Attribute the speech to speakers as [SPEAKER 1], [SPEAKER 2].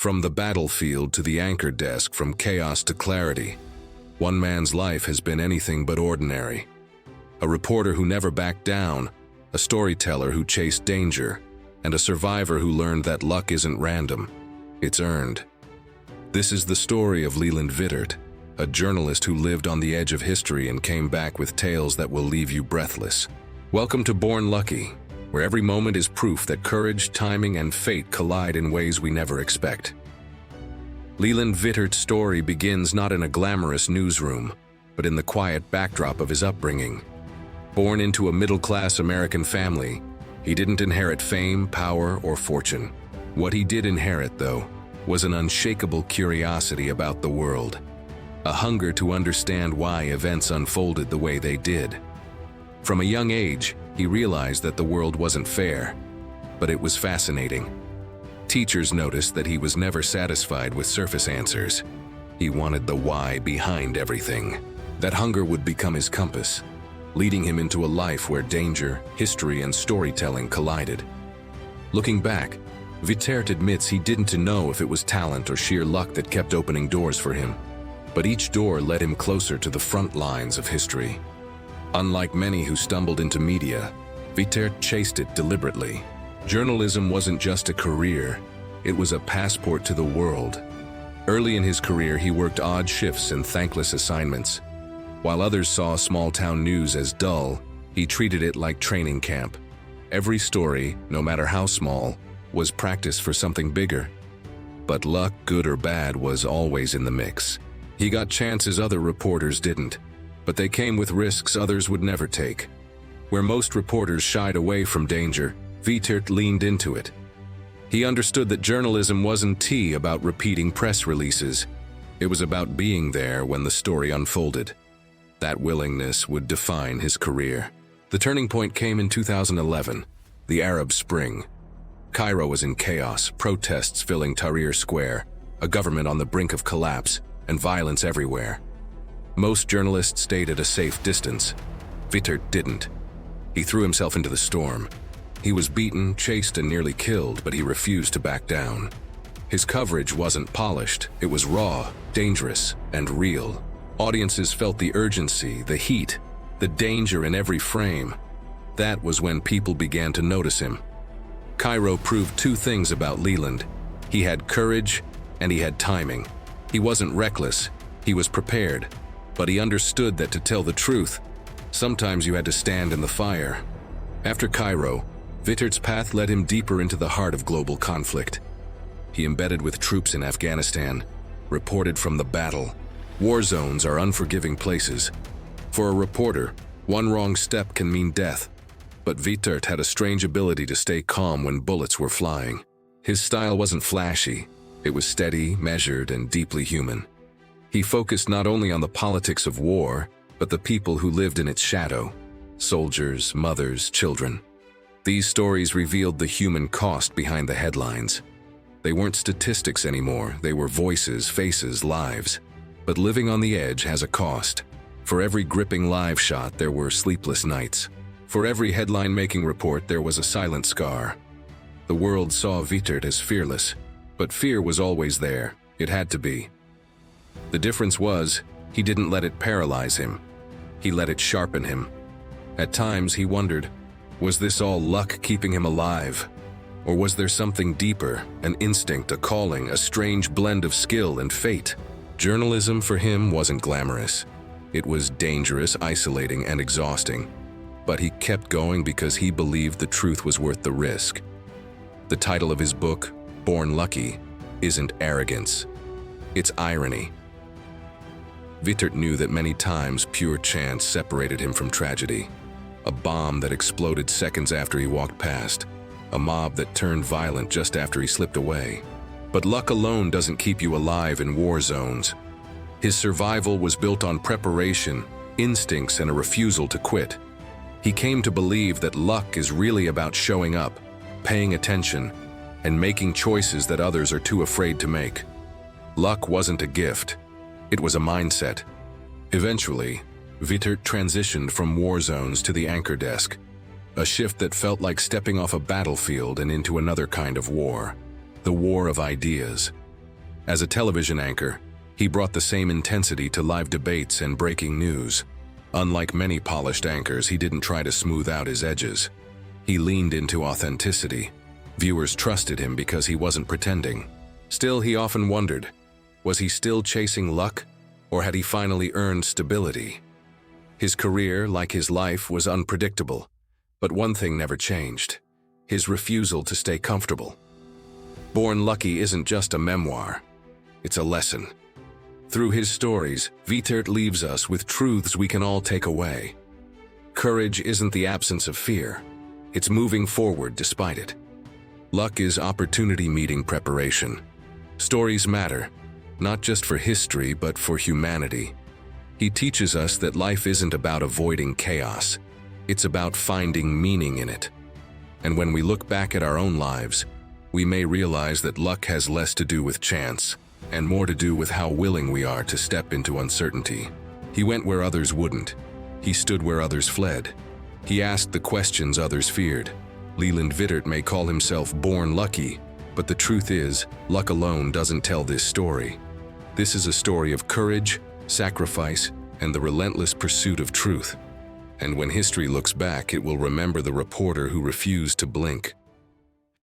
[SPEAKER 1] From the battlefield to the anchor desk, from chaos to clarity, one man's life has been anything but ordinary. A reporter who never backed down, a storyteller who chased danger, and a survivor who learned that luck isn't random, it's earned. This is the story of Leland Vittert, a journalist who lived on the edge of history and came back with tales that will leave you breathless. Welcome to Born Lucky, where every moment is proof that courage, timing, and fate collide in ways we never expect. Leland Vittert's story begins not in a glamorous newsroom, but in the quiet backdrop of his upbringing. Born into a middle-class American family, he didn't inherit fame, power, or fortune. What he did inherit, though, was an unshakable curiosity about the world, a hunger to understand why events unfolded the way they did. From a young age, he realized that the world wasn't fair, but it was fascinating. Teachers noticed that he was never satisfied with surface answers. He wanted the why behind everything. That hunger would become his compass, leading him into a life where danger, history, and storytelling collided. Looking back, Vittert admits he didn't know if it was talent or sheer luck that kept opening doors for him, but each door led him closer to the front lines of history. Unlike many who stumbled into media, Vittert chased it deliberately. Journalism wasn't just a career, it was a passport to the world. Early in his career, he worked odd shifts and thankless assignments. While others saw small-town news as dull, he treated it like training camp. Every story, no matter how small, was practice for something bigger. But luck, good or bad, was always in the mix. He got chances other reporters didn't, but they came with risks others would never take. Where most reporters shied away from danger, Vittert leaned into it. He understood that journalism wasn't about repeating press releases. It was about being there when the story unfolded. That willingness would define his career. The turning point came in 2011, the Arab Spring. Cairo was in chaos, protests filling Tahrir Square, a government on the brink of collapse, and violence everywhere. Most journalists stayed at a safe distance. Vittert didn't. He threw himself into the storm. He was beaten, chased, and nearly killed, but he refused to back down. His coverage wasn't polished. It was raw, dangerous, and real. Audiences felt the urgency, the heat, the danger in every frame. That was when people began to notice him. Cairo proved two things about Leland. He had courage, and he had timing. He wasn't reckless. He was prepared. But he understood that to tell the truth, sometimes you had to stand in the fire. After Cairo, Vittert's path led him deeper into the heart of global conflict. He embedded with troops in Afghanistan, reported from the battle. War zones are unforgiving places. For a reporter, one wrong step can mean death. But Vittert had a strange ability to stay calm when bullets were flying. His style wasn't flashy. It was steady, measured, and deeply human. He focused not only on the politics of war, but the people who lived in its shadow: soldiers, mothers, children. These stories revealed the human cost behind the headlines. They weren't statistics anymore, they were voices, faces, lives. But living on the edge has a cost. For every gripping live shot, there were sleepless nights. For every headline-making report, there was a silent scar. The world saw Vittert as fearless, but fear was always there. It had to be. The difference was, he didn't let it paralyze him. He let it sharpen him. At times, he wondered, was this all luck keeping him alive? Or was there something deeper, an instinct, a calling, a strange blend of skill and fate? Journalism for him wasn't glamorous. It was dangerous, isolating, and exhausting. But he kept going because he believed the truth was worth the risk. The title of his book, Born Lucky, isn't arrogance. It's irony. Vittert knew that many times pure chance separated him from tragedy. A bomb that exploded seconds after he walked past. A mob that turned violent just after he slipped away. But luck alone doesn't keep you alive in war zones. His survival was built on preparation, instincts, and a refusal to quit. He came to believe that luck is really about showing up, paying attention, and making choices that others are too afraid to make. Luck wasn't a gift. It was a mindset. Eventually, Vittert transitioned from war zones to the anchor desk, a shift that felt like stepping off a battlefield and into another kind of war, the war of ideas. As a television anchor, he brought the same intensity to live debates and breaking news. Unlike many polished anchors, he didn't try to smooth out his edges. He leaned into authenticity. Viewers trusted him because he wasn't pretending. Still, he often wondered, was he still chasing luck, or had he finally earned stability? His career, like his life, was unpredictable, but one thing never changed: his refusal to stay comfortable. Born Lucky isn't just a memoir, it's a lesson. Through his stories, Vittert leaves us with truths we can all take away. Courage isn't the absence of fear, it's moving forward despite it. Luck is opportunity meeting preparation. Stories matter, not just for history, but for humanity. He teaches us that life isn't about avoiding chaos, it's about finding meaning in it. And when we look back at our own lives, we may realize that luck has less to do with chance and more to do with how willing we are to step into uncertainty. He went where others wouldn't. He stood where others fled. He asked the questions others feared. Leland Vittert may call himself born lucky, but the truth is, luck alone doesn't tell this story. This is a story of courage, sacrifice, and the relentless pursuit of truth. And when history looks back, it will remember the reporter who refused to blink,